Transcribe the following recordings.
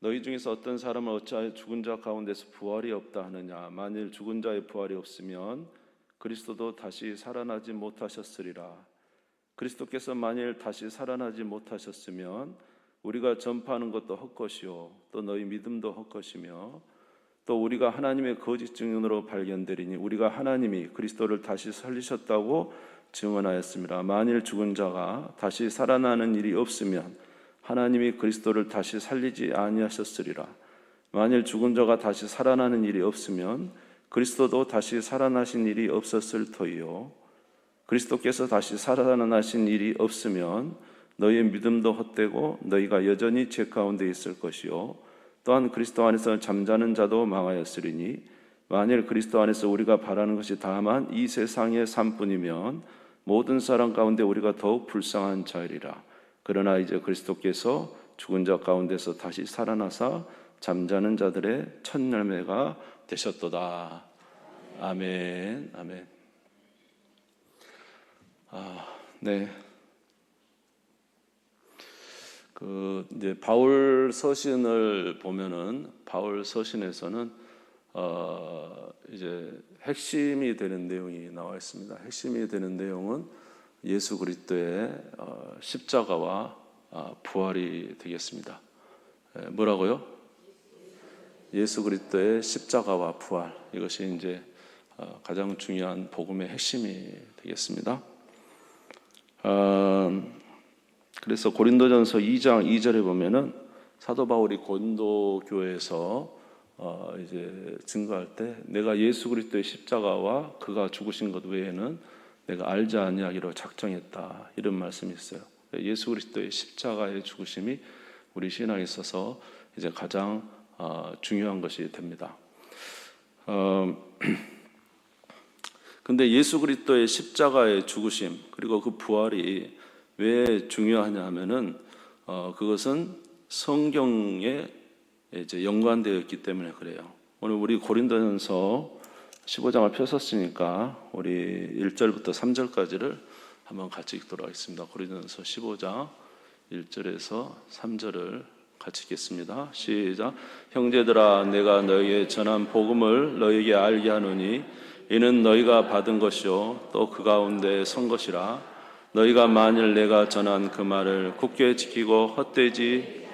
너희 중에서 어떤 사람은 어찌하여 죽은 자 가운데서 부활이 없다 하느냐. 만일 죽은 자의 부활이 없으면 그리스도도 다시 살아나지 못하셨으리라. 그리스도께서 만일 다시 살아나지 못하셨으면 우리가 전파하는 것도 헛것이요 또 너희 믿음도 헛것이며 또 우리가 하나님의 거짓 증인으로 발견되리니 우리가 하나님이 그리스도를 다시 살리셨다고 증언하였습니다. 만일 죽은 자가 다시 살아나는 일이 없으면 하나님이 그리스도를 다시 살리지 아니하셨으리라. 만일 죽은 자가 다시 살아나는 일이 없으면 그리스도도 다시 살아나신 일이 없었을 터이요 그리스도께서 다시 살아나신 일이 없으면 너희의 믿음도 헛되고 너희가 여전히 죄 가운데 있을 것이요 또한 그리스도 안에서 잠자는 자도 망하였으리니 만일 그리스도 안에서 우리가 바라는 것이 다만 이 세상의 삶뿐이면 모든 사람 가운데 우리가 더욱 불쌍한 자이리라. 그러나 이제 그리스도께서 죽은 자 가운데서 다시 살아나사 잠자는 자들의 첫 열매가 되셨도다. 아멘. 아멘. 네. 이제 바울 서신을 보면은 바울 서신에서는 이제 핵심이 되는 내용이 나와 있습니다. 핵심이 되는 내용은 예수 그리스도의 십자가와 부활이 되겠습니다. 뭐라고요? 예수 그리스도의 십자가와 부활. 이것이 이제 가장 중요한 복음의 핵심이 되겠습니다. 그래서 고린도전서 2장 2절에 보면은 사도 바울이 고린도 교회에서 이제 증거할 때 내가 예수 그리스도의 십자가와 그가 죽으신 것 외에는 내가 알지 아니하기로 작정했다. 이런 말씀이 있어요. 예수 그리스도의 십자가의 죽으심이 우리 신앙에 있어서 이제 가장 중요한 것이 됩니다. 근데 예수 그리스도의 십자가의 죽으심 그리고 그 부활이 왜 중요하냐 하면은 그것은 성경에 이제 연관되어 있기 때문에 그래요. 오늘 우리 고린도전서 15장을 펴셨으니까 우리 1절부터 3절까지를 한번 같이 읽도록 하겠습니다. 고린도전서 15장 1절에서 3절을 같이 읽겠습니다. 시작. 형제들아 내가 너희에게 전한 복음을 너희에게 알게 하노니 이는 너희가 받은 것이요 또 그 가운데 선 것이라. 너희가 만일 내가 전한 그 말을 굳게 지키고 헛되지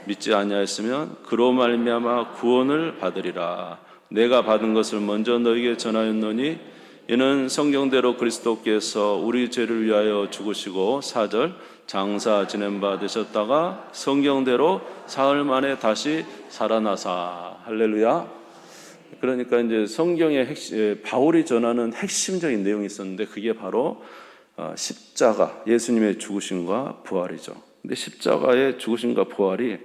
믿지 아니하였으면 그로 말미암아 구원을 받으리라. 내가 받은 것을 먼저 너희에게 전하였노니 이는 성경대로 그리스도께서 우리 죄를 위하여 죽으시고 4절 장사 지낸 바 되셨다가 성경대로 사흘 만에 다시 살아나사. 할렐루야. 그러니까 이제 성경의 핵심, 바울이 전하는 핵심적인 내용이 있었는데 그게 바로 십자가, 예수님의 죽으심과 부활이죠. 근데 십자가의 죽으심과 부활이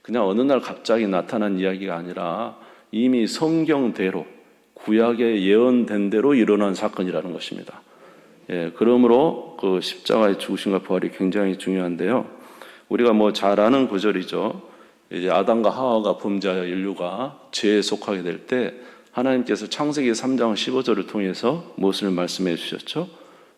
그냥 어느 날 갑자기 나타난 이야기가 아니라 이미 성경대로 구약에 예언된 대로 일어난 사건이라는 것입니다. 그러므로 그 십자가의 죽으심과 부활이 굉장히 중요한데요. 우리가 뭐 잘 아는 구절이죠. 이제 아담과 하와가 범죄하여 인류가 죄에 속하게 될 때 하나님께서 창세기 3장 15절을 통해서 무엇을 말씀해 주셨죠?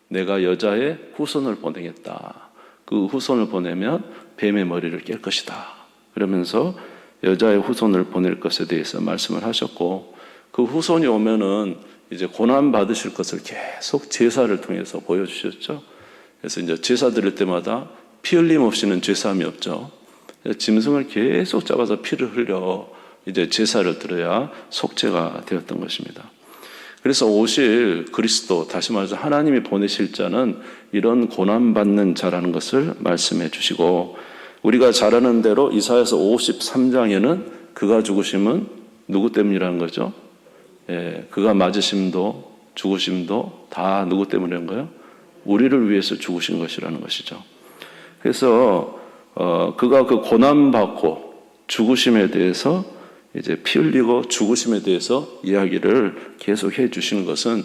내가 여자의 후손을 보내겠다. 그 후손을 보내면 뱀의 머리를 깰 것이다. 그러면서 여자의 후손을 보낼 것에 대해서 말씀을 하셨고 그 후손이 오면은 이제 고난 받으실 것을 계속 제사를 통해서 보여주셨죠. 그래서 이제 제사 드릴 때마다 피 흘림 없이는 제사함이 없죠. 짐승을 계속 잡아서 피를 흘려 이제 제사를 드려야 속죄가 되었던 것입니다. 그래서 오실 그리스도, 다시 말해서 하나님이 보내실 자는 이런 고난받는 자라는 것을 말씀해 주시고 우리가 잘 아는 대로 이사야서 53장에는 그가 죽으심은 누구 때문이라는 거죠? 그가 맞으심도 죽으심도 다 누구 때문인 거예요? 우리를 위해서 죽으신 것이라는 것이죠. 그래서 그가 그 고난받고 죽으심에 대해서 이제 피 흘리고 죽으심에 대해서 이야기를 계속 해 주시는 것은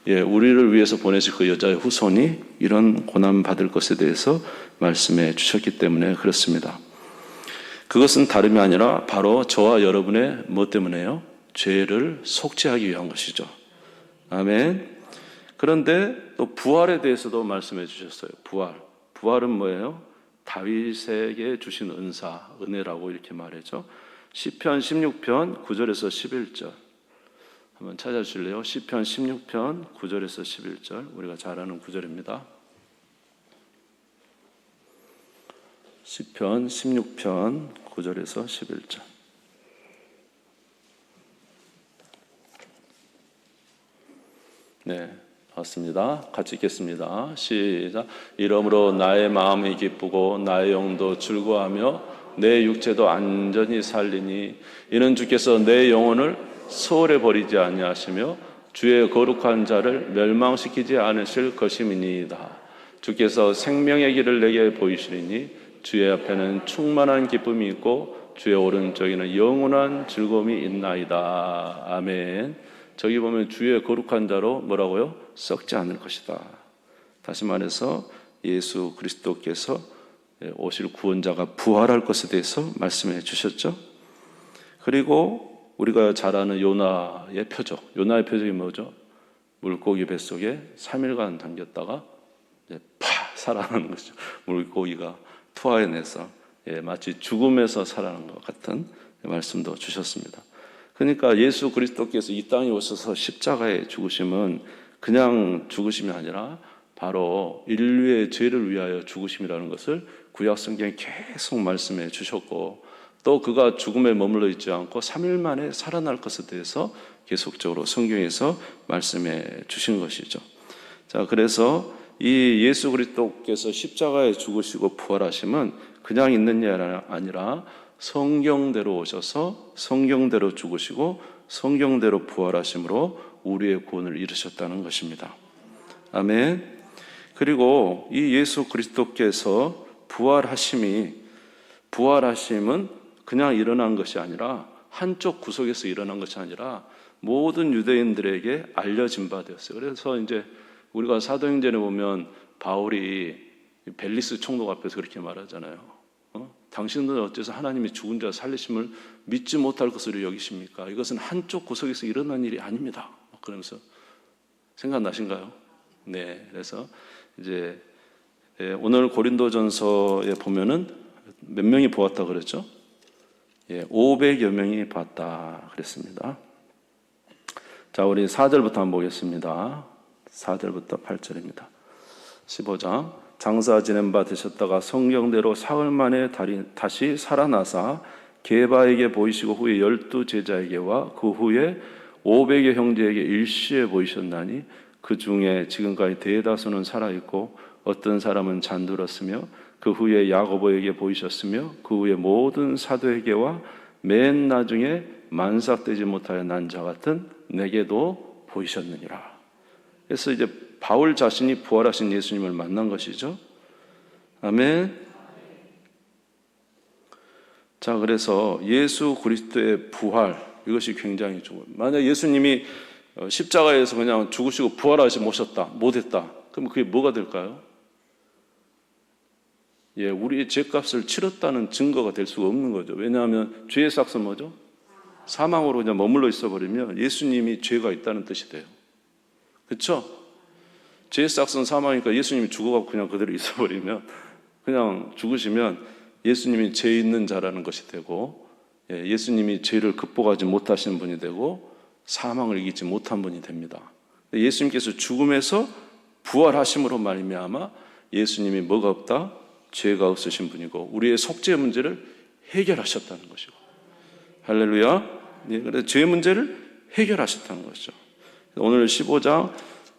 우리를 위해서 보내실 그 여자의 후손이 이런 고난 받을 것에 대해서 말씀해 주셨기 때문에 그렇습니다. 그것은 다름이 아니라 바로 저와 여러분의 뭐 때문에요? 죄를 속죄하기 위한 것이죠. 아멘. 그런데 또 부활에 대해서도 말씀해 주셨어요. 부활은 뭐예요? 다윗에게 주신 은혜라고 이렇게 말하죠. 시편 16편 9절에서 11절 한번 찾아주실래요? 시편 16편 9절에서 11절 우리가 잘 아는 구절입니다. 시편 16편 9절에서 11절. 네, 맞습니다. 같이 읽겠습니다. 시작. 이러므로 나의 마음이 기쁘고 나의 영도 즐거워하며 내 육체도 안전히 살리니 이는 주께서 내 영혼을 소홀히 버리지 아니하시며 주의 거룩한 자를 멸망시키지 않으실 것임이니이다. 주께서 생명의 길을 내게 보이시리니 주의 앞에는 충만한 기쁨이 있고 주의 오른쪽에는 영원한 즐거움이 있나이다. 아멘. 저기 보면 주의 거룩한 자로 뭐라고요? 썩지 않을 것이다. 다시 말해서 예수 그리스도께서 오실 구원자가 부활할 것에 대해서 말씀해 주셨죠. 그리고 우리가 잘 아는 요나의 표적. 요나의 표적이 뭐죠? 물고기 뱃속에 3일간 잠겼다가 살아나는 것이죠. 물고기가 투하해내서 마치 죽음에서 살아난 것 같은 말씀도 주셨습니다. 그러니까 예수 그리스도께서 이 땅에 오셔서 십자가에 죽으심은 그냥 죽으심이 아니라 바로 인류의 죄를 위하여 죽으심이라는 것을 구약 성경에 계속 말씀해 주셨고, 또 그가 죽음에 머물러 있지 않고 3일 만에 살아날 것에 대해서 계속적으로 성경에서 말씀해 주신 것이죠. 자, 그래서 이 예수 그리스도께서 십자가에 죽으시고 부활하심은 그냥 있는 게 아니라 성경대로 오셔서 성경대로 죽으시고 성경대로 부활하심으로 우리의 구원을 이루셨다는 것입니다. 아멘. 그리고 이 예수 그리스도께서 부활하심은 그냥 일어난 것이 아니라, 한쪽 구석에서 일어난 것이 아니라 모든 유대인들에게 알려진 바 되었어요. 그래서 이제 우리가 사도행전에 보면 바울이 벨리스 총독 앞에서 그렇게 말하잖아요. 당신들은 어째서 하나님이 죽은 자 살리심을 믿지 못할 것으로 여기십니까? 이것은 한쪽 구석에서 일어난 일이 아닙니다. 그러면서 생각나신가요? 네. 그래서 이제 오늘 고린도전서에 보면은 몇 명이 보았다 그랬죠? 500여 명이 봤다 그랬습니다. 자, 우리 4절부터 한번 보겠습니다. 4절부터 8절입니다. 15장. 장사 지낸 바 되셨다가 성경대로 사흘 만에 다시 살아나사 게바에게 보이시고 후에 12 제자에게와 그 후에 500여 형제에게 일시에 보이셨나니 그 중에 지금까지 대다수는 살아있고 어떤 사람은 잠들었으며 그 후에 야고보에게 보이셨으며 그 후에 모든 사도에게와 맨 나중에 만삭되지 못하여 난 자 같은 내게도 보이셨느니라. 그래서 이제 바울 자신이 부활하신 예수님을 만난 것이죠. 아멘. 자, 그래서 예수 그리스도의 부활, 이것이 굉장히 중요해요. 만약 예수님이 십자가에서 그냥 죽으시고 부활하시 못했다. 그럼 그게 뭐가 될까요? 우리의 죄값을 치렀다는 증거가 될 수가 없는 거죠. 왜냐하면 죄의 삭은 뭐죠? 사망으로 그냥 머물러 있어버리면 예수님이 죄가 있다는 뜻이 돼요. 그렇죠? 죄의 삭은 사망이니까 예수님이 죽어가고 그냥 그대로 있어버리면, 그냥 죽으시면 예수님이 죄 있는 자라는 것이 되고, 예수님이 죄를 극복하지 못하시는 분이 되고 사망을 이기지 못한 분이 됩니다. 예수님께서 죽음에서 부활하심으로 말미암아 예수님이 뭐가 없다? 죄가 없으신 분이고 우리의 속죄 문제를 해결하셨다는 것이고, 할렐루야. 그래서 죄 문제를 해결하셨다는 것이죠. 오늘 15장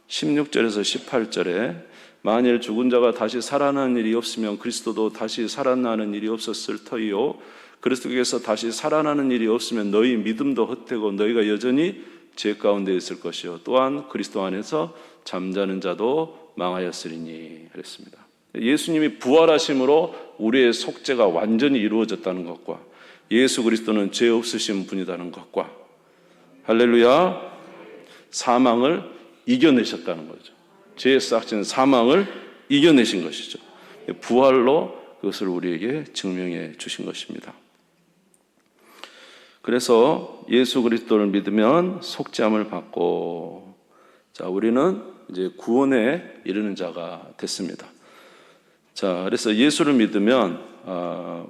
16절에서 18절에 만일 죽은 자가 다시 살아나는 일이 없으면 그리스도도 다시 살아나는 일이 없었을 터이요 그리스도께서 다시 살아나는 일이 없으면 너희 믿음도 헛되고 너희가 여전히 죄 가운데 있을 것이요 또한 그리스도 안에서 잠자는 자도 망하였으리니 그랬습니다. 예수님이 부활하심으로 우리의 속죄가 완전히 이루어졌다는 것과 예수 그리스도는 죄 없으신 분이라는 것과, 할렐루야, 사망을 이겨내셨다는 거죠. 죄의 싹진 사망을 이겨내신 것이죠. 부활로 그것을 우리에게 증명해 주신 것입니다. 그래서 예수 그리스도를 믿으면 속죄함을 받고, 자, 우리는 이제 구원에 이르는 자가 됐습니다. 자, 그래서 예수를 믿으면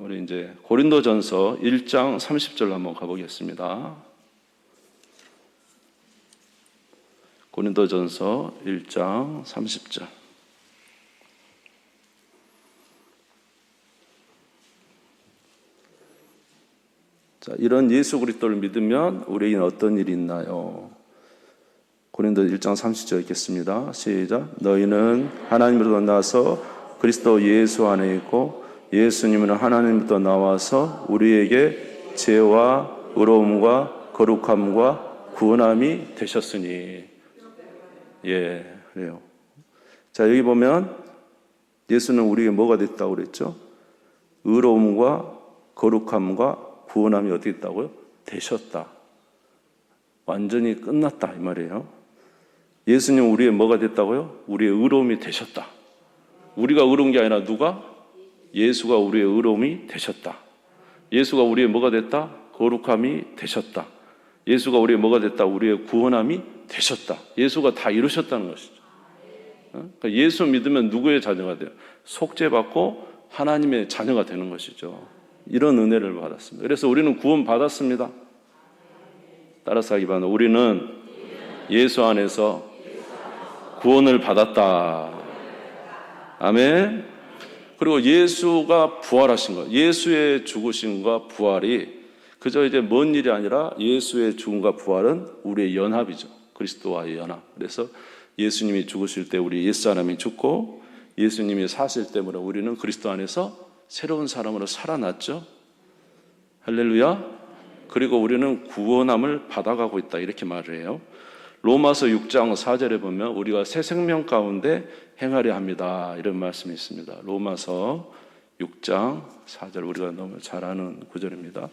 우리 이제 고린도전서 1장 30절 한번 가보겠습니다. 고린도전서 1장 30절. 자, 이런 예수 그리스도를 믿으면 우리에게는 어떤 일이 있나요? 고린도 1장 30절 읽겠습니다. 시작. 너희는 하나님으로부터 나서 그리스도 예수 안에 있고 예수님은 하나님부터 나와서 우리에게 죄와 의로움과 거룩함과 구원함이 되셨으니. 예, 그래요. 자, 여기 보면 예수는 우리에게 뭐가 됐다고 그랬죠? 의로움과 거룩함과 구원함이 어떻게 있다고요? 되셨다. 완전히 끝났다 이 말이에요. 예수님 우리의 뭐가 됐다고요? 우리의 의로움이 되셨다. 우리가 의로운 게 아니라 누가? 예수가 우리의 의로움이 되셨다. 예수가 우리의 뭐가 됐다? 거룩함이 되셨다. 예수가 우리의 뭐가 됐다? 우리의 구원함이 되셨다. 예수가 다 이루셨다는 것이죠. 그러니까 예수 믿으면 누구의 자녀가 돼요? 속죄받고 하나님의 자녀가 되는 것이죠. 이런 은혜를 받았습니다. 그래서 우리는 구원 받았습니다. 따라서 하기 바랍니다. 우리는 예수 안에서 구원을 받았다. 아멘. 그리고 예수가 부활하신 것, 예수의 죽으심과 부활이 그저 이제 먼 일이 아니라 예수의 죽음과 부활은 우리의 연합이죠. 그리스도와의 연합. 그래서 예수님이 죽으실 때 우리 옛사람이 죽고 예수님이 사실 때문에 우리는 그리스도 안에서 새로운 사람으로 살아났죠. 할렐루야. 그리고 우리는 구원함을 받아가고 있다 이렇게 말을 해요. 로마서 6장 4절에 보면 우리가 새 생명 가운데 행하려 합니다 이런 말씀이 있습니다. 로마서 6장 4절 우리가 너무 잘 아는 구절입니다.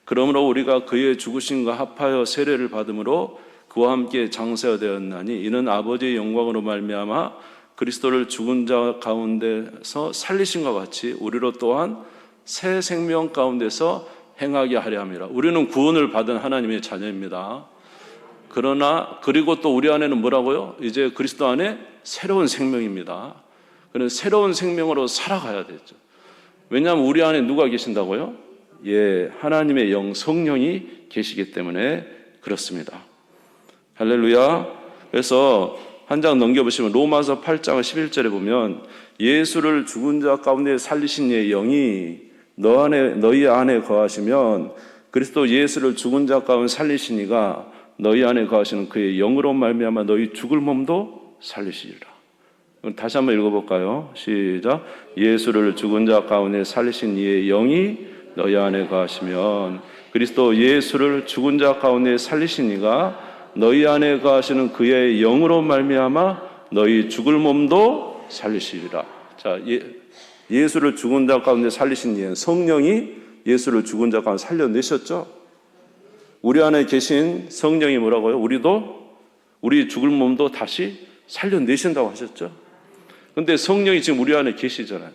그러므로 우리가 그의 죽으심과 합하여 세례를 받음으로 그와 함께 장세가 되었나니 이는 아버지의 영광으로 말미암아 그리스도를 죽은 자 가운데서 살리신과 같이 우리로 또한 새 생명 가운데서 행하게 하려 함이라. 우리는 구원을 받은 하나님의 자녀입니다. 그러나 그리고 또 우리 안에는 뭐라고요? 이제 그리스도 안에 새로운 생명입니다. 그런 새로운 생명으로 살아가야 되죠. 왜냐하면 우리 안에 누가 계신다고요? 예, 하나님의 영 성령이 계시기 때문에 그렇습니다. 할렐루야. 그래서 한 장 넘겨보시면 로마서 8장 11절에 보면 예수를 죽은 자 가운데 살리신 이의 영이 너희 안에 거하시면 그리스도 예수를 죽은 자 가운데 살리시니가 너희 안에 거하시는 그의 영으로 말미암아 너희 죽을 몸도 살리시리라. 다시 한번 읽어볼까요? 시작. 예수를 죽은 자 가운데 살리신 이의 영이 너희 안에 거하시면 그리스도 예수를 죽은 자 가운데 살리시니가 너희 안에 거하시는 그의 영으로 말미암아 너희 죽을 몸도 살리시리라. 자, 예수를 죽은 자 가운데 살리신 이는 성령이 예수를 죽은 자 가운데 살려내셨죠. 우리 안에 계신 성령이 뭐라고요? 우리 죽을 몸도 다시 살려내신다고 하셨죠. 그런데 성령이 지금 우리 안에 계시잖아요.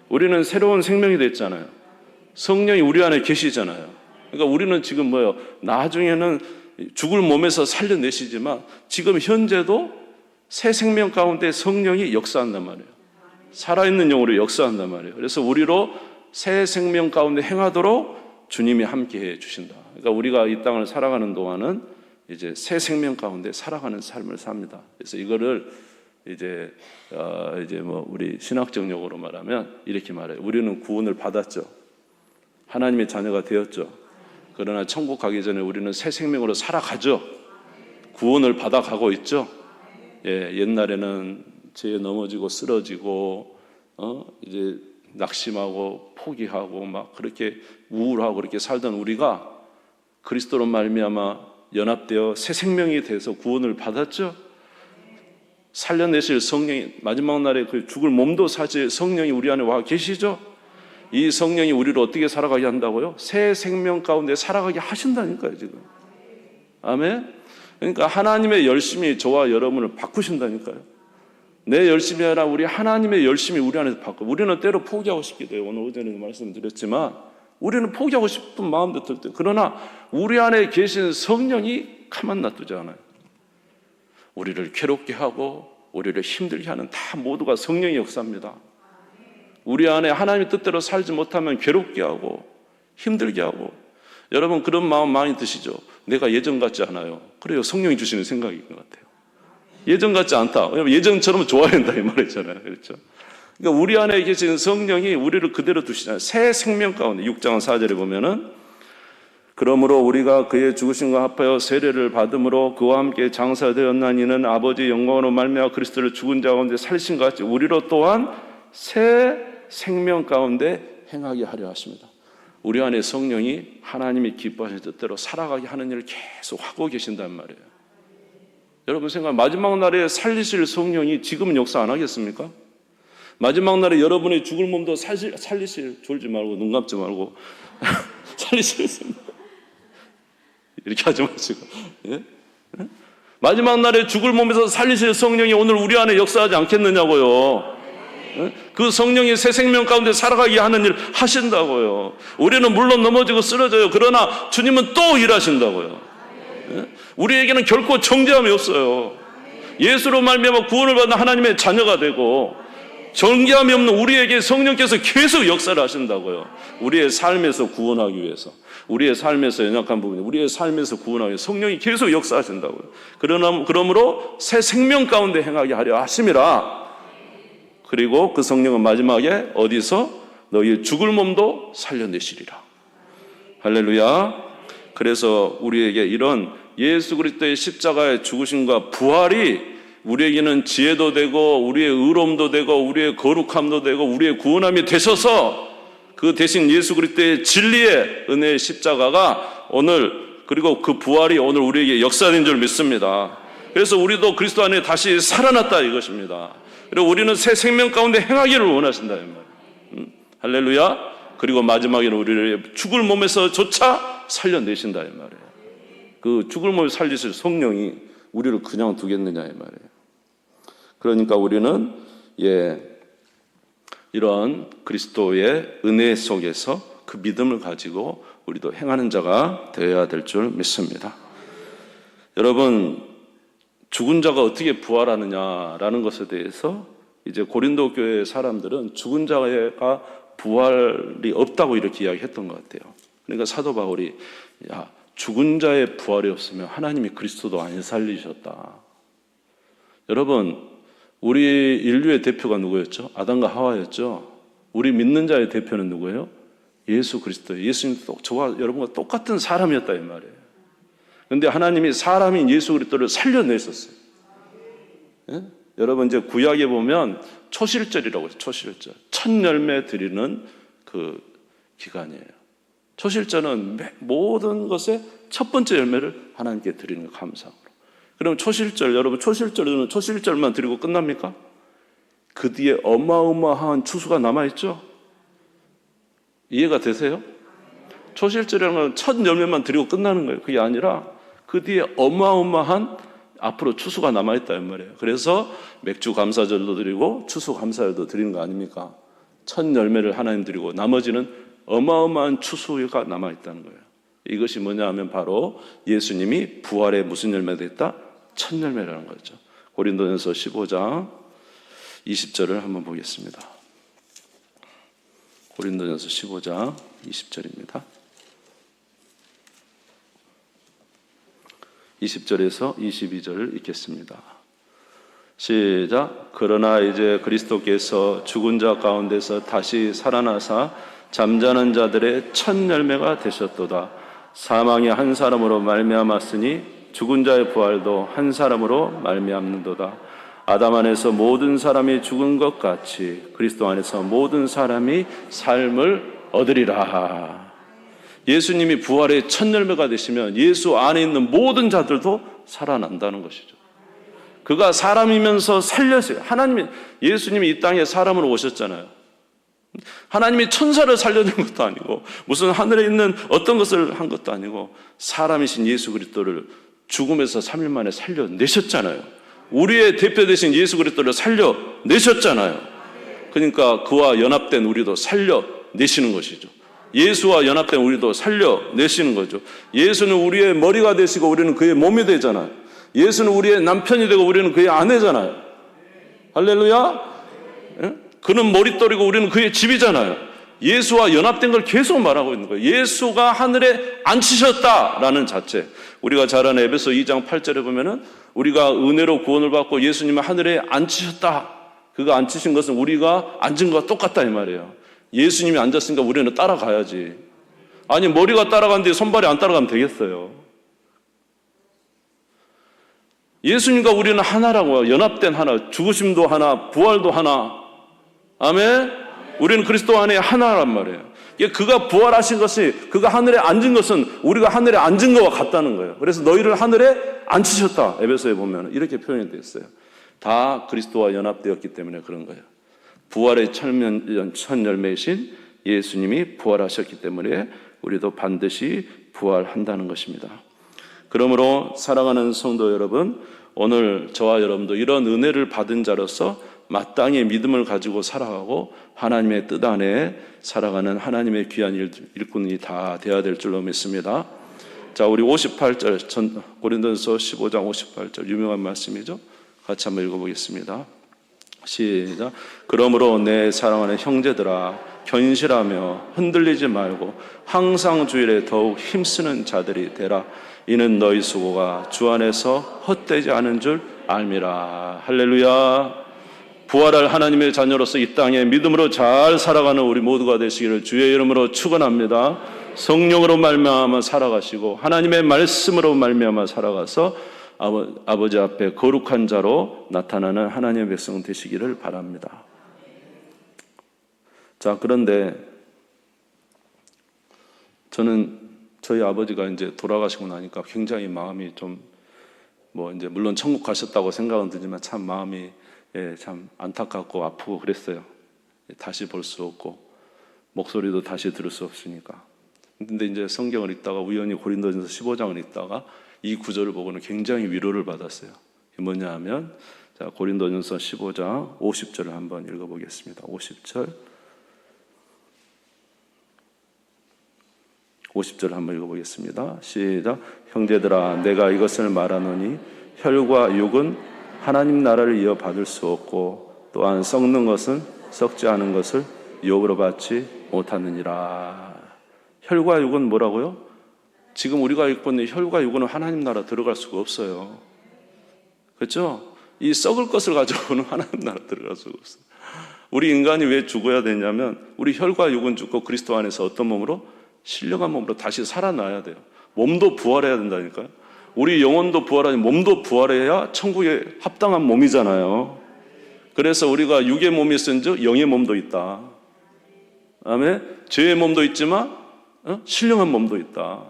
우리는 새로운 생명이 됐잖아요. 성령이 우리 안에 계시잖아요. 그러니까 우리는 지금 나중에는 죽을 몸에서 살려내시지만 지금 현재도 새 생명 가운데 성령이 역사한단 말이에요. 살아있는 영으로 역사한단 말이에요. 그래서 우리로 새 생명 가운데 행하도록 주님이 함께해 주신다. 그러니까 우리가 이 땅을 살아가는 동안은 이제 새 생명 가운데 살아가는 삶을 삽니다. 그래서 이거를 이제 우리 신학적 용어로 말하면 이렇게 말해요. 우리는 구원을 받았죠. 하나님의 자녀가 되었죠. 그러나 천국 가기 전에 우리는 새 생명으로 살아가죠. 구원을 받아가고 있죠. 예, 옛날에는 죄에 넘어지고 쓰러지고 이제 낙심하고 포기하고 막 그렇게 우울하고 그렇게 살던 우리가 그리스도로 말미암아 연합되어 새 생명이 돼서 구원을 받았죠. 살려내실 성령이 마지막 날에 그 죽을 몸도 사실 성령이 우리 안에 와 계시죠. 이 성령이 우리를 어떻게 살아가게 한다고요? 새 생명 가운데 살아가게 하신다니까요, 지금. 아멘. 그러니까 하나님의 열심이 저와 여러분을 바꾸신다니까요. 내 열심이 아니라 우리 하나님의 열심이 우리 안에서 바꿔. 우리는 때로 포기하고 싶기도 해요. 오늘 오전에도 말씀드렸지만 우리는 포기하고 싶은 마음도 들 때. 그러나 우리 안에 계신 성령이 가만 놔두지 않아요. 우리를 괴롭게 하고 우리를 힘들게 하는 다 모두가 성령의 역사입니다. 우리 안에 하나님의 뜻대로 살지 못하면 괴롭게 하고 힘들게 하고. 여러분 그런 마음 많이 드시죠? 내가 예전 같지 않아요. 그래요. 성령이 주시는 생각인 것 같아요. 예전 같지 않다. 왜냐하면 예전처럼 좋아야 된다 이 말이잖아요. 그렇죠? 그러니까 우리 안에 계신 성령이 우리를 그대로 두시잖아요. 새 생명 가운데 6장 4절에 보면은 그러므로 우리가 그의 죽으심과 합하여 세례를 받음으로 그와 함께 장사되었나니 이는 아버지의 영광으로 말미암아 그리스도를 죽은 자 가운데 살리신 것 같이 우리로 또한 새 생명 가운데 행하게 하려 하십니다. 우리 안에 성령이 하나님이 기뻐하시는 뜻대로 살아가게 하는 일을 계속 하고 계신단 말이에요. 여러분 생각, 마지막 날에 살리실 성령이 지금은 역사 안 하겠습니까? 마지막 날에 여러분의 죽을 몸도 살리실, 졸지 말고 눈 감지 말고 살리실 성령 이렇게 하지 마시고, 예? 마지막 날에 죽을 몸에서 살리실 성령이 오늘 우리 안에 역사하지 않겠느냐고요. 그 성령이 새 생명 가운데 살아가게 하는 일 하신다고요. 우리는 물론 넘어지고 쓰러져요. 그러나 주님은 또 일하신다고요. 우리에게는 결코 정죄함이 없어요. 예수로 말미암아 구원을 받는 하나님의 자녀가 되고 정죄함이 없는 우리에게 성령께서 계속 역사를 하신다고요. 우리의 삶에서 구원하기 위해서, 우리의 삶에서 연약한 부분, 우리의 삶에서 구원하기 위해서 성령이 계속 역사하신다고요. 그러므로 새 생명 가운데 행하게 하려 하심이라. 그리고 그 성령은 마지막에 어디서 너희의 죽을 몸도 살려내시리라. 할렐루야. 그래서 우리에게 이런 예수 그리스도의 십자가의 죽으심과 부활이 우리에게는 지혜도 되고 우리의 의로움도 되고 우리의 거룩함도 되고 우리의 구원함이 되셔서 그 대신 예수 그리스도의 진리의 은혜의 십자가가 오늘, 그리고 그 부활이 오늘 우리에게 역사된 줄 믿습니다. 그래서 우리도 그리스도 안에 다시 살아났다 이것입니다. 그리고 우리는 새 생명 가운데 행하기를 원하신다 이 말이에요. 할렐루야. 그리고 마지막에는 우리를 죽을 몸에서조차 살려내신다 이 말이에요. 그 죽을 몸을 살리실 성령이 우리를 그냥 두겠느냐 이 말이에요. 그러니까 우리는 이런 그리스도의 은혜 속에서 그 믿음을 가지고 우리도 행하는 자가 되어야 될 줄 믿습니다. 여러분, 죽은 자가 어떻게 부활하느냐라는 것에 대해서 이제 고린도 교회 사람들은 죽은 자가 부활이 없다고 이렇게 이야기했던 것 같아요. 그러니까 사도 바울이 죽은 자의 부활이 없으면 하나님이 그리스도도 안 살리셨다. 여러분, 우리 인류의 대표가 누구였죠? 아담과 하와였죠. 우리 믿는 자의 대표는 누구예요? 예수 그리스도예요. 예수님도 저와 여러분과 똑같은 사람이었다 이 말이에요. 그런데 하나님이 사람인 예수 그리스도를 살려내셨어요. 예? 여러분 이제 구약에 보면 초실절이라고 해요. 초실절. 첫 열매 드리는 그 기간이에요. 초실절은 모든 것의 첫 번째 열매를 하나님께 드리는 감사함으로. 그럼 초실절, 여러분 초실절은 초실절만 드리고 끝납니까? 그 뒤에 어마어마한 추수가 남아있죠? 이해가 되세요? 초실절이라는 건 첫 열매만 드리고 끝나는 거예요. 그게 아니라 그 뒤에 어마어마한 앞으로 추수가 남아있다 이 말이에요. 그래서 맥주 감사절도 드리고 추수 감사절도 드리는 거 아닙니까? 첫 열매를 하나님 드리고 나머지는 어마어마한 추수가 남아있다는 거예요. 이것이 뭐냐 하면 바로 예수님이 부활의 무슨 열매가 됐다? 첫 열매라는 거죠. 고린도전서 15장 20절을 한번 보겠습니다. 고린도전서 15장 20절입니다. 20절에서 22절을 읽겠습니다. 시작. 그러나 이제 그리스도께서 죽은 자 가운데서 다시 살아나사 잠자는 자들의 첫 열매가 되셨도다. 사망이 한 사람으로 말미암았으니 죽은 자의 부활도 한 사람으로 말미암는도다. 아담 안에서 모든 사람이 죽은 것 같이 그리스도 안에서 모든 사람이 삶을 얻으리라. 예수님이 부활의 첫 열매가 되시면 예수 안에 있는 모든 자들도 살아난다는 것이죠. 그가 사람이면서 살렸어요. 예수님이 이 땅에 사람으로 오셨잖아요. 하나님이 천사를 살려낸 것도 아니고 무슨 하늘에 있는 어떤 것을 한 것도 아니고 사람이신 예수 그리스도를 죽음에서 3일 만에 살려내셨잖아요. 우리의 대표 되신 예수 그리스도를 살려내셨잖아요. 그러니까 그와 연합된 우리도 살려내시는 것이죠. 예수와 연합된 우리도 살려내시는 거죠. 예수는 우리의 머리가 되시고 우리는 그의 몸이 되잖아요. 예수는 우리의 남편이 되고 우리는 그의 아내잖아요. 할렐루야. 그는 머릿돌이고 우리는 그의 집이잖아요. 예수와 연합된 걸 계속 말하고 있는 거예요. 예수가 하늘에 앉히셨다라는 자체. 우리가 잘 아는 에베소 2장 8절에 보면은 우리가 은혜로 구원을 받고 예수님을 하늘에 앉히셨다. 그가 앉히신 것은 우리가 앉은 것과 똑같다 이 말이에요. 예수님이 앉았으니까 우리는 따라가야지. 아니 머리가 따라가는데 손발이 안 따라가면 되겠어요. 예수님과 우리는 하나라고요. 연합된 하나. 죽으심도 하나, 부활도 하나. 아멘? 우리는 그리스도 안에 하나란 말이에요. 그가 부활하신 것이, 그가 하늘에 앉은 것은 우리가 하늘에 앉은 것과 같다는 거예요. 그래서 너희를 하늘에 앉히셨다. 에베소에 보면 이렇게 표현이 되어 있어요. 다 그리스도와 연합되었기 때문에 그런 거예요. 부활의 첫 열매이신 예수님이 부활하셨기 때문에 우리도 반드시 부활한다는 것입니다. 그러므로 사랑하는 성도 여러분, 오늘 저와 여러분도 이런 은혜를 받은 자로서 마땅히 믿음을 가지고 살아가고 하나님의 뜻 안에 살아가는 하나님의 귀한 일꾼이 다 되어야 될 줄로 믿습니다. 자, 우리 58절 고린도전서 15장 58절 유명한 말씀이죠. 같이 한번 읽어보겠습니다. 시작. 그러므로 내 사랑하는 형제들아 견실하며 흔들리지 말고 항상 주일에 더욱 힘쓰는 자들이 되라. 이는 너희 수고가 주 안에서 헛되지 않은 줄 알미라. 할렐루야. 부활할 하나님의 자녀로서 이 땅에 믿음으로 잘 살아가는 우리 모두가 되시기를 주의 이름으로 축원합니다. 성령으로 말미암아 살아가시고 하나님의 말씀으로 말미암아 살아가서 아버지 앞에 거룩한 자로 나타나는 하나님의 백성 되시기를 바랍니다. 자, 그런데 저는 저희 아버지가 이제 돌아가시고 나니까 굉장히 마음이 좀 이제 물론 천국 가셨다고 생각은 들지만 참 마음이 참 안타깝고 아프고 그랬어요. 다시 볼 수 없고 목소리도 다시 들을 수 없으니까. 근데 이제 성경을 읽다가 우연히 고린도전서 15장을 읽다가 이 구절을 보고는 굉장히 위로를 받았어요. 이게 뭐냐 하면 자, 고린도전서 15장 50절을 한번 읽어보겠습니다. 50절을 한번 읽어보겠습니다. 시작. 형제들아 내가 이것을 말하노니 혈과 육은 하나님 나라를 이어받을 수 없고 또한 썩는 것은 썩지 않은 것을 유업으로 받지 못하느니라. 혈과 육은 뭐라고요? 지금 우리가 읽고 있는 혈과 육은 하나님 나라 들어갈 수가 없어요. 그렇죠? 이 썩을 것을 가지고는 하나님 나라 들어갈 수가 없어요. 우리 인간이 왜 죽어야 되냐면 우리 혈과 육은 죽고 그리스도 안에서 어떤 몸으로? 신령한 몸으로 다시 살아나야 돼요. 몸도 부활해야 된다니까요. 우리 영혼도 부활하니 몸도 부활해야 천국에 합당한 몸이잖아요. 그래서 우리가 육의 몸이 있은즉 영의 몸도 있다. 아멘. 죄의 몸도 있지만 신령한 몸도 있다.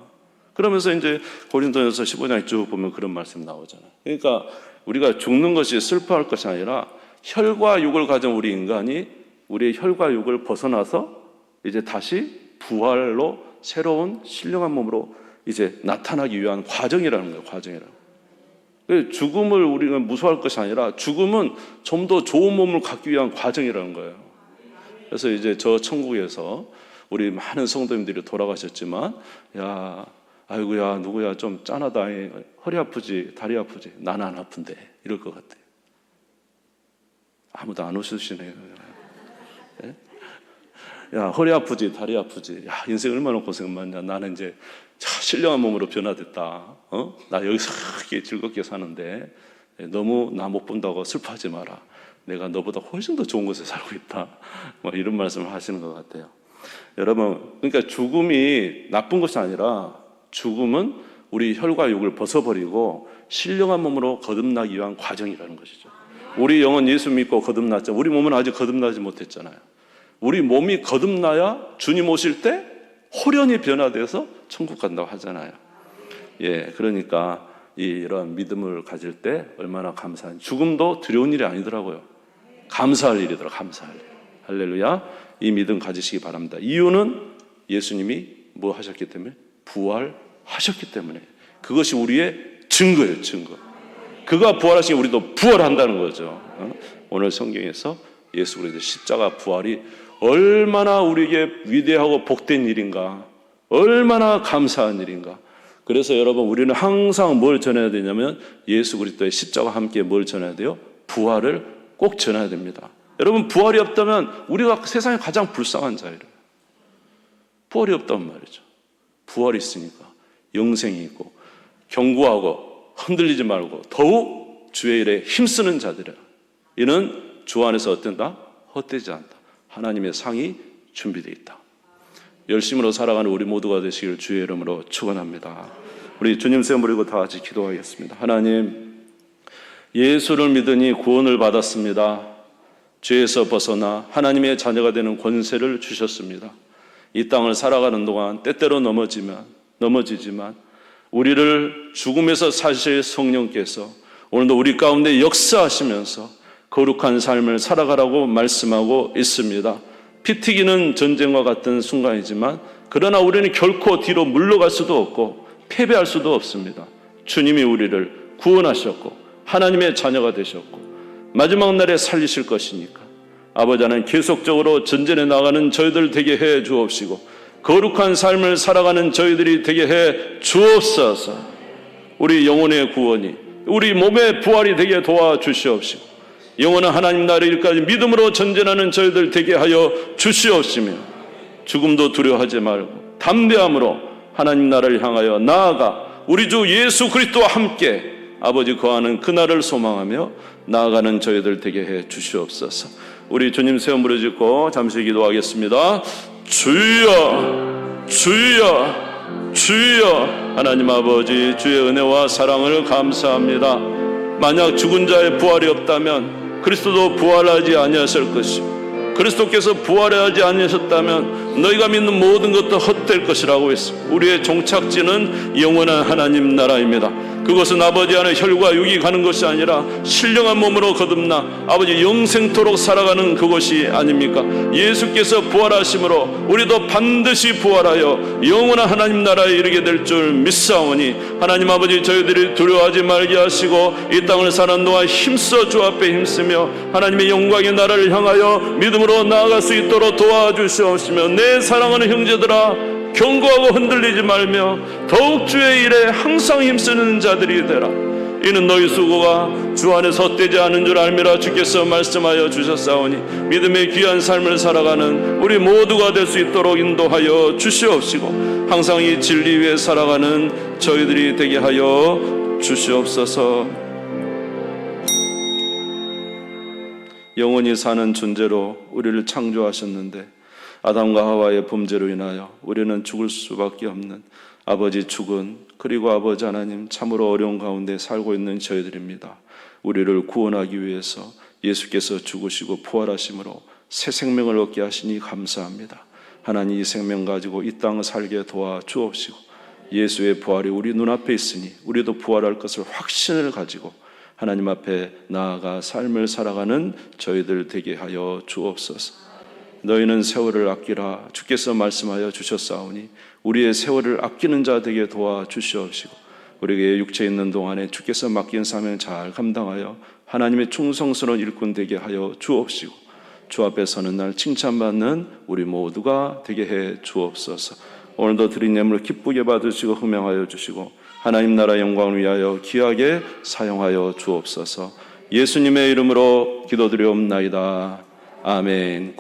그러면서 이제 고린도전서 15장에 쭉 보면 그런 말씀 나오잖아요. 그러니까 우리가 죽는 것이 슬퍼할 것이 아니라 혈과 육을 가진 우리 인간이 우리의 혈과 육을 벗어나서 이제 다시 부활로 새로운 신령한 몸으로 이제 나타나기 위한 과정이라는 거예요. 과정이라는. 죽음을 우리가 무서워할 것이 아니라 죽음은 좀 더 좋은 몸을 갖기 위한 과정이라는 거예요. 그래서 이제 저 천국에서 우리 많은 성도님들이 돌아가셨지만 야, 아이고야 누구야 좀 짠하다. 허리 아프지 다리 아프지 나는 안 아픈데 이럴 것 같아요. 아무도 안 웃으시네요. 네? 야 허리 아프지 다리 아프지 야 인생 얼마나 고생 많냐. 나는 이제 신령한 몸으로 변화됐다. 나 여기서 그렇게 즐겁게 사는데 너무 나 못 본다고 슬퍼하지 마라. 내가 너보다 훨씬 더 좋은 곳에 살고 있다. 이런 말씀을 하시는 것 같아요. 여러분, 그러니까 죽음이 나쁜 것이 아니라 죽음은 우리 혈과 육을 벗어버리고 신령한 몸으로 거듭나기 위한 과정이라는 것이죠. 우리 영혼 예수 믿고 거듭났죠. 우리 몸은 아직 거듭나지 못했잖아요. 우리 몸이 거듭나야 주님 오실 때 호련히 변화돼서 천국 간다고 하잖아요. 예, 그러니까 이런 믿음을 가질 때 얼마나 감사한, 죽음도 두려운 일이 아니더라고요. 감사할 일이더라, 감사할 일. 할렐루야. 이 믿음 가지시기 바랍니다. 이유는 예수님이 뭐 하셨기 때문에? 부활하셨기 때문에. 그것이 우리의 증거예요, 증거. 그가 부활하시니 우리도 부활한다는 거죠. 오늘 성경에서 예수 그리스도의 십자가 부활이 얼마나 우리에게 위대하고 복된 일인가, 얼마나 감사한 일인가. 그래서 여러분, 우리는 항상 뭘 전해야 되냐면 예수 그리스도의 십자가와 함께 뭘 전해야 돼요? 부활을 꼭 전해야 됩니다. 여러분, 부활이 없다면 우리가 세상에 가장 불쌍한 자예요. 부활이 없단 말이죠. 부활이 있으니까 영생이 있고 견고하고 흔들리지 말고 더욱 주의 일에 힘쓰는 자들이라. 이는 주 안에서 어떤다? 헛되지 않다. 하나님의 상이 준비되어 있다. 열심으로 살아가는 우리 모두가 되시길 주의 이름으로 축원합니다. 우리 주님 세움 부리고 다 같이 기도하겠습니다. 하나님, 예수를 믿으니 구원을 받았습니다. 죄에서 벗어나 하나님의 자녀가 되는 권세를 주셨습니다. 이 땅을 살아가는 동안 때때로 넘어지지만 우리를 죽음에서 사실 성령께서 오늘도 우리 가운데 역사하시면서 거룩한 삶을 살아가라고 말씀하고 있습니다. 피 튀기는 전쟁과 같은 순간이지만 그러나 우리는 결코 뒤로 물러갈 수도 없고 패배할 수도 없습니다. 주님이 우리를 구원하셨고 하나님의 자녀가 되셨고 마지막 날에 살리실 것이니까 아버지 하나님, 계속적으로 전진해 나가는 저희들 되게 해 주옵시고 거룩한 삶을 살아가는 저희들이 되게 해 주옵소서. 우리 영혼의 구원이, 우리 몸의 부활이 되게 도와주시옵시고 영원한 하나님 나라의 일까지 믿음으로 전진하는 저희들 되게 하여 주시옵시며 죽음도 두려워하지 말고 담대함으로 하나님 나라를 향하여 나아가 우리 주 예수 그리스도와 함께 아버지 거하는 그날을 소망하며 나아가는 저희들 되게 해 주시옵소서. 우리 주님 세움 부르짖고 잠시 기도하겠습니다. 주여, 주여, 주여. 하나님 아버지, 주의 은혜와 사랑을 감사합니다. 만약 죽은 자의 부활이 없다면 그리스도도 부활하지 아니하실 것이고 그리스도께서 부활하지 아니하셨다면 너희가 믿는 모든 것도 헛될 것이라고 했습니다. 우리의 종착지는 영원한 하나님 나라입니다. 그것은 아버지 안에 혈과 육이 가는 것이 아니라 신령한 몸으로 거듭나 아버지 영생토록 살아가는 그것이 아닙니까? 예수께서 부활하심으로 우리도 반드시 부활하여 영원한 하나님 나라에 이르게 될 줄 믿사오니 하나님 아버지, 저희들이 두려워하지 말게 하시고 이 땅을 사는 동안 힘써 주 앞에 힘쓰며 하나님의 영광의 나라를 향하여 믿음으로 나아갈 수 있도록 도와주시옵시며 내 사랑하는 형제들아, 견고하고 흔들리지 말며 더욱 주의 일에 항상 힘쓰는 자들이 되라. 이는 너희 수고가 주 안에서 헛되지 않은 줄 알미라. 주께서 말씀하여 주셨사오니 믿음의 귀한 삶을 살아가는 우리 모두가 될 수 있도록 인도하여 주시옵시고 항상 이 진리 위에 살아가는 저희들이 되게 하여 주시옵소서. 영원히 사는 존재로 우리를 창조하셨는데 아담과 하와의 범죄로 인하여 우리는 죽을 수밖에 없는 아버지 죽은, 그리고 아버지 하나님 참으로 어려운 가운데 살고 있는 저희들입니다. 우리를 구원하기 위해서 예수께서 죽으시고 부활하심으로 새 생명을 얻게 하시니 감사합니다. 하나님, 이 생명 가지고 이 땅을 살게 도와주옵시고 예수의 부활이 우리 눈앞에 있으니 우리도 부활할 것을 확신을 가지고 하나님 앞에 나아가 삶을 살아가는 저희들 되게 하여 주옵소서. 너희는 세월을 아끼라. 주께서 말씀하여 주셨사오니 우리의 세월을 아끼는 자 되게 도와주시옵시고 우리에게 육체에 있는 동안에 주께서 맡긴 사명 잘 감당하여 하나님의 충성스러운 일꾼 되게 하여 주옵시고 주 앞에 서는 날 칭찬받는 우리 모두가 되게 해 주옵소서. 오늘도 드린 예물을 기쁘게 받으시고 흠양하여 주시고 하나님 나라 영광을 위하여 귀하게 사용하여 주옵소서. 예수님의 이름으로 기도드리옵나이다. 아멘.